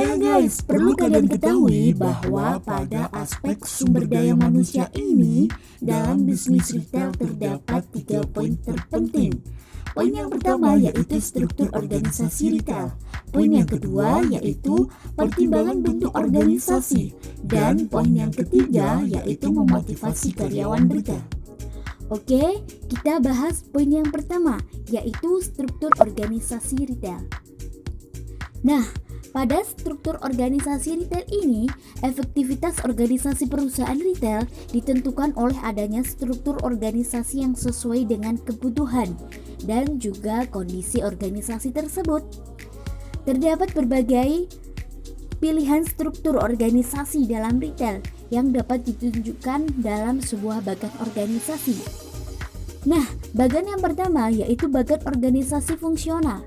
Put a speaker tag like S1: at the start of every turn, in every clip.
S1: Nah guys, perlu kalian ketahui bahwa pada aspek sumber daya manusia ini, dalam bisnis retail terdapat 3 poin terpenting. Poin yang pertama yaitu struktur organisasi retail. Poin yang kedua yaitu pertimbangan bentuk organisasi. Dan poin yang ketiga yaitu memotivasi karyawan retail. Oke, kita bahas poin yang pertama yaitu struktur organisasi retail. Nah, pada struktur organisasi retail ini, efektivitas organisasi perusahaan retail ditentukan oleh adanya struktur organisasi yang sesuai dengan kebutuhan dan juga kondisi organisasi tersebut. Terdapat berbagai pilihan struktur organisasi dalam retail yang dapat ditunjukkan dalam sebuah bagan organisasi. Nah, bagan yang pertama yaitu bagan organisasi fungsional,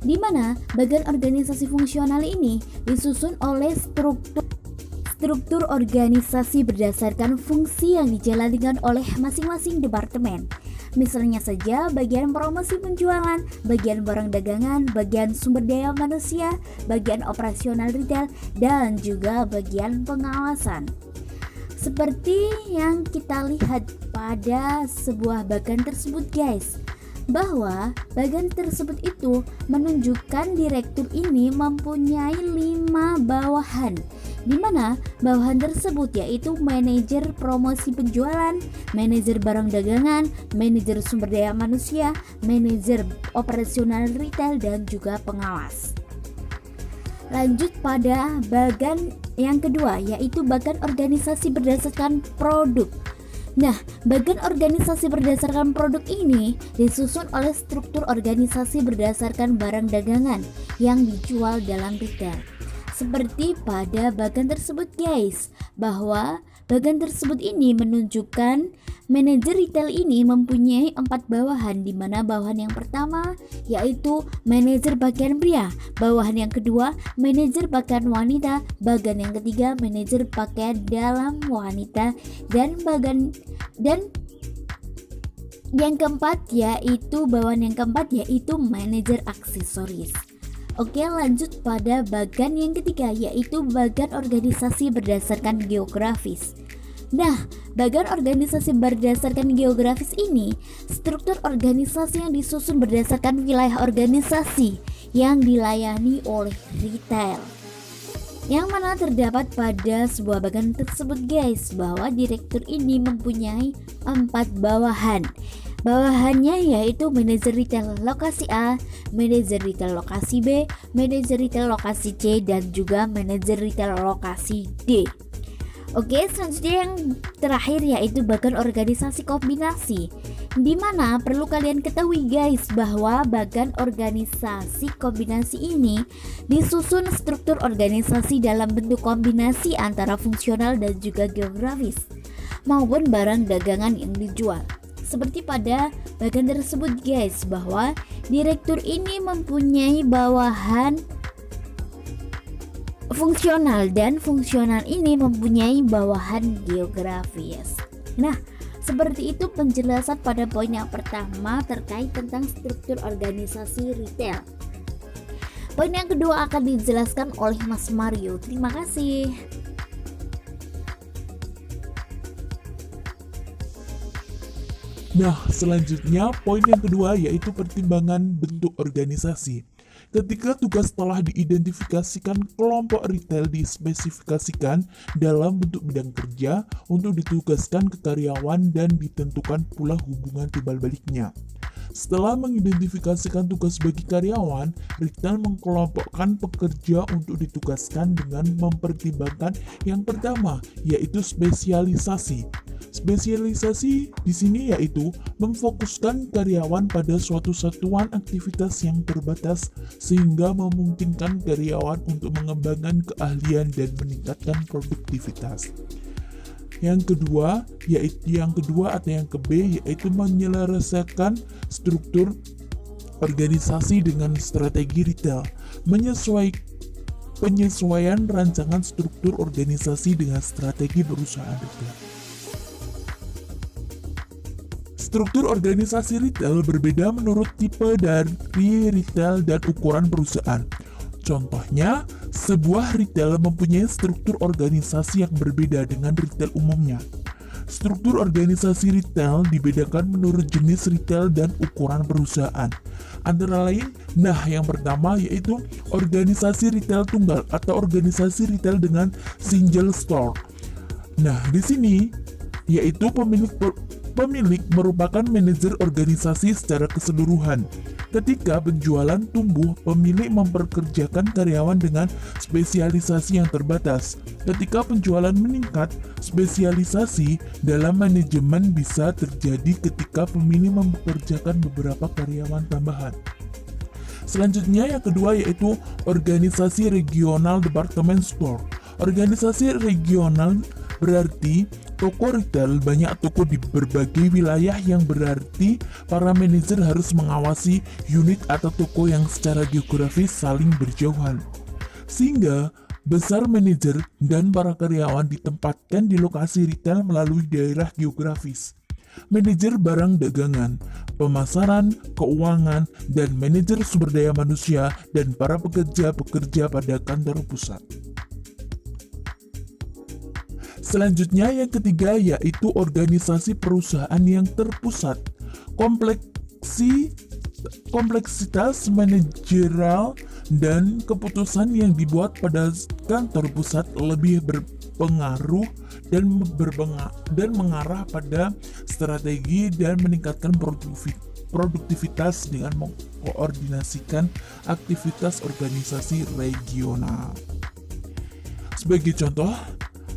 S1: di mana bagan organisasi fungsional ini disusun oleh struktur organisasi berdasarkan fungsi yang dijalankan oleh masing-masing departemen. Misalnya saja bagian promosi penjualan, bagian barang dagangan, bagian sumber daya manusia, bagian operasional retail, dan juga bagian pengawasan. Seperti yang kita lihat pada sebuah bagan tersebut guys, bahwa bagan tersebut itu menunjukkan direktur ini mempunyai 5 bawahan, di mana bawahan tersebut yaitu manajer promosi penjualan, manajer barang dagangan, manajer sumber daya manusia, manajer operasional retail, dan juga pengawas. Lanjut pada bagan yang kedua yaitu bagan organisasi berdasarkan produk. Nah, bagan organisasi berdasarkan produk ini disusun oleh struktur organisasi berdasarkan barang dagangan yang dijual dalam retail. Seperti pada bagan tersebut guys, bahwa bagan tersebut ini menunjukkan manajer retail ini mempunyai 4 bawahan, di mana bawahan yang pertama yaitu manajer bagian pria, bawahan yang kedua manajer pakaian wanita, bagian yang ketiga manajer pakaian dalam wanita, dan yang keempat yaitu bawahan yang keempat yaitu manajer aksesoris. Oke, lanjut pada bagan yang ketiga yaitu bagan organisasi berdasarkan geografis. Nah, bagan organisasi berdasarkan geografis ini struktur organisasi yang disusun berdasarkan wilayah organisasi yang dilayani oleh retail, yang mana terdapat pada sebuah bagan tersebut guys, bahwa direktur ini mempunyai 4 bawahan. Bawahannya yaitu manajer retail lokasi A, manajer retail lokasi B, manajer retail lokasi C, dan juga manajer retail lokasi D. Oke, selanjutnya yang terakhir yaitu bagan organisasi kombinasi, di mana perlu kalian ketahui guys bahwa bagan organisasi kombinasi ini disusun struktur organisasi dalam bentuk kombinasi antara fungsional dan juga geografis maupun barang dagangan yang dijual. Seperti pada bagan tersebut guys, bahwa direktur ini mempunyai bawahan fungsional dan fungsional ini mempunyai bawahan geografis. Nah, seperti itu penjelasan pada poin yang pertama terkait tentang struktur organisasi retail. Poin yang kedua akan dijelaskan oleh Mas Mario. Terima kasih.
S2: Nah, selanjutnya poin yang kedua yaitu pertimbangan bentuk organisasi. Ketika tugas telah diidentifikasikan, kelompok retail dispesifikasikan dalam bentuk bidang kerja untuk ditugaskan ke karyawan dan ditentukan pula hubungan timbal baliknya. Setelah mengidentifikasikan tugas bagi karyawan, retail mengkelompokkan pekerja untuk ditugaskan dengan mempertimbangkan yang pertama, yaitu spesialisasi. Spesialisasi di sini yaitu memfokuskan karyawan pada suatu satuan aktivitas yang terbatas sehingga memungkinkan karyawan untuk mengembangkan keahlian dan meningkatkan produktivitas. Yang kedua atau yang ke B yaitu menyelesaikan struktur organisasi dengan strategi retail, penyesuaian rancangan struktur organisasi dengan strategi perusahaan retail. Struktur organisasi retail berbeda menurut tipe dari retail dan ukuran perusahaan. Contohnya, sebuah retail mempunyai struktur organisasi yang berbeda dengan retail umumnya. Struktur organisasi retail dibedakan menurut jenis retail dan ukuran perusahaan. Antara lain, yang pertama yaitu organisasi retail tunggal atau organisasi retail dengan single store. Di sini yaitu pemilik merupakan manajer organisasi secara keseluruhan. Ketika penjualan tumbuh, pemilik memperkerjakan karyawan dengan spesialisasi yang terbatas. Ketika penjualan meningkat, spesialisasi dalam manajemen bisa terjadi ketika pemilik mempekerjakan beberapa karyawan tambahan. Selanjutnya yang kedua yaitu organisasi regional department store. Organisasi regional berarti toko retail banyak toko di berbagai wilayah, yang berarti para manajer harus mengawasi unit atau toko yang secara geografis saling berjauhan. Sehingga besar manajer dan para karyawan ditempatkan di lokasi retail melalui daerah geografis. Manajer barang dagangan, pemasaran, keuangan, dan manajer sumber daya manusia dan para pekerja bekerja pada kantor pusat. Selanjutnya yang ketiga yaitu organisasi perusahaan yang terpusat. Kompleksitas manajerial dan keputusan yang dibuat pada kantor pusat lebih berpengaruh dan mengarah pada strategi dan meningkatkan produktivitas dengan mengkoordinasikan aktivitas organisasi regional. Sebagai contoh,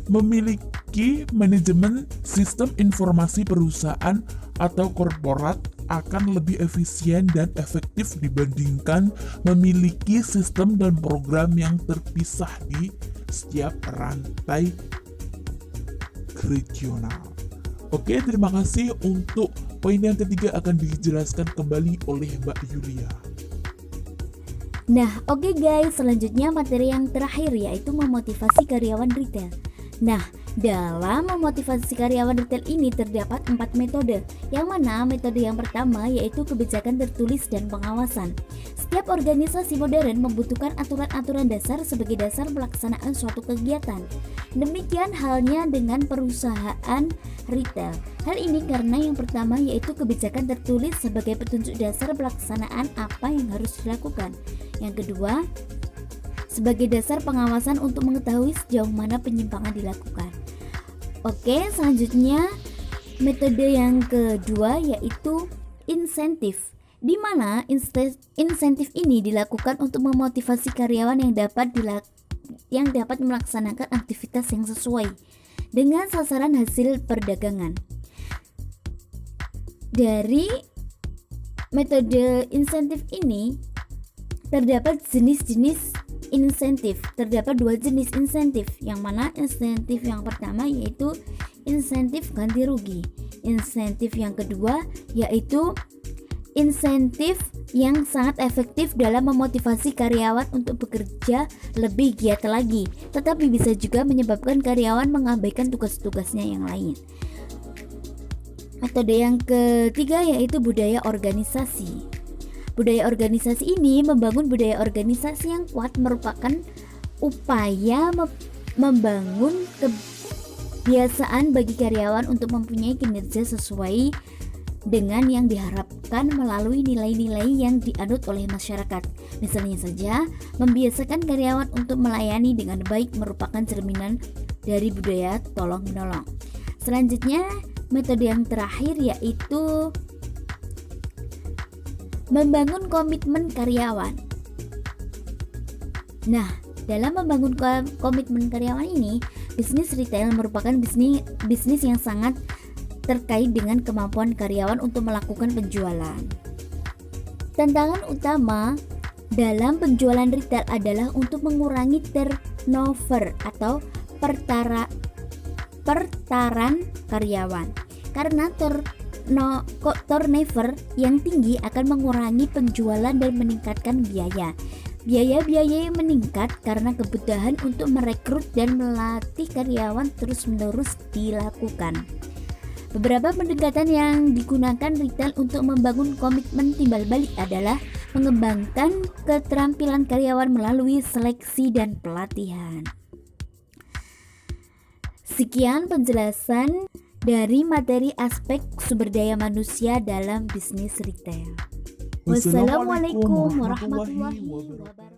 S2: memiliki manajemen sistem informasi perusahaan atau korporat akan lebih efisien dan efektif dibandingkan memiliki sistem dan program yang terpisah di setiap rantai regional. Oke, terima kasih. Untuk poin yang ketiga akan dijelaskan kembali oleh Mbak Yulia.
S1: Oke guys, selanjutnya materi yang terakhir yaitu memotivasi karyawan retail. Dalam memotivasi karyawan retail ini terdapat 4 metode, yang mana metode yang pertama yaitu kebijakan tertulis dan pengawasan. Setiap organisasi modern membutuhkan aturan-aturan dasar sebagai dasar pelaksanaan suatu kegiatan. Demikian halnya dengan perusahaan retail. Hal ini karena yang pertama yaitu kebijakan tertulis sebagai petunjuk dasar pelaksanaan apa yang harus dilakukan. Yang kedua, sebagai dasar pengawasan untuk mengetahui sejauh mana penyimpangan dilakukan. Oke, selanjutnya metode yang kedua yaitu insentif, di mana insentif ini dilakukan untuk memotivasi karyawan yang dapat melaksanakan aktivitas yang sesuai dengan sasaran hasil perdagangan. Dari metode insentif ini terdapat jenis-jenis insentif. Terdapat 2 jenis insentif, yang mana insentif yang pertama yaitu insentif ganti rugi. Insentif yang kedua yaitu insentif yang sangat efektif dalam memotivasi karyawan untuk bekerja lebih giat lagi, tetapi bisa juga menyebabkan karyawan mengabaikan tugas-tugasnya yang lain. Metode yang ketiga yaitu budaya organisasi. Budaya organisasi ini membangun budaya organisasi yang kuat, merupakan upaya membangun kebiasaan bagi karyawan untuk mempunyai kinerja sesuai dengan yang diharapkan melalui nilai-nilai yang dianut oleh masyarakat. Misalnya saja, membiasakan karyawan untuk melayani dengan baik merupakan cerminan dari budaya tolong-menolong. Selanjutnya, metode yang terakhir yaitu membangun komitmen karyawan. Dalam membangun komitmen karyawan ini, bisnis retail merupakan bisnis yang sangat terkait dengan kemampuan karyawan untuk melakukan penjualan. Tantangan utama dalam penjualan retail adalah untuk mengurangi turnover atau pertaran karyawan. Karena turnover yang tinggi akan mengurangi penjualan dan meningkatkan biaya. Biaya-biaya yang meningkat karena kebutuhan untuk merekrut dan melatih karyawan terus-menerus dilakukan. Beberapa pendekatan yang digunakan retail untuk membangun komitmen timbal balik adalah mengembangkan keterampilan karyawan melalui seleksi dan pelatihan. Sekian penjelasan dari materi aspek sumber daya manusia dalam bisnis retail. Wassalamualaikum warahmatullahi wabarakatuh.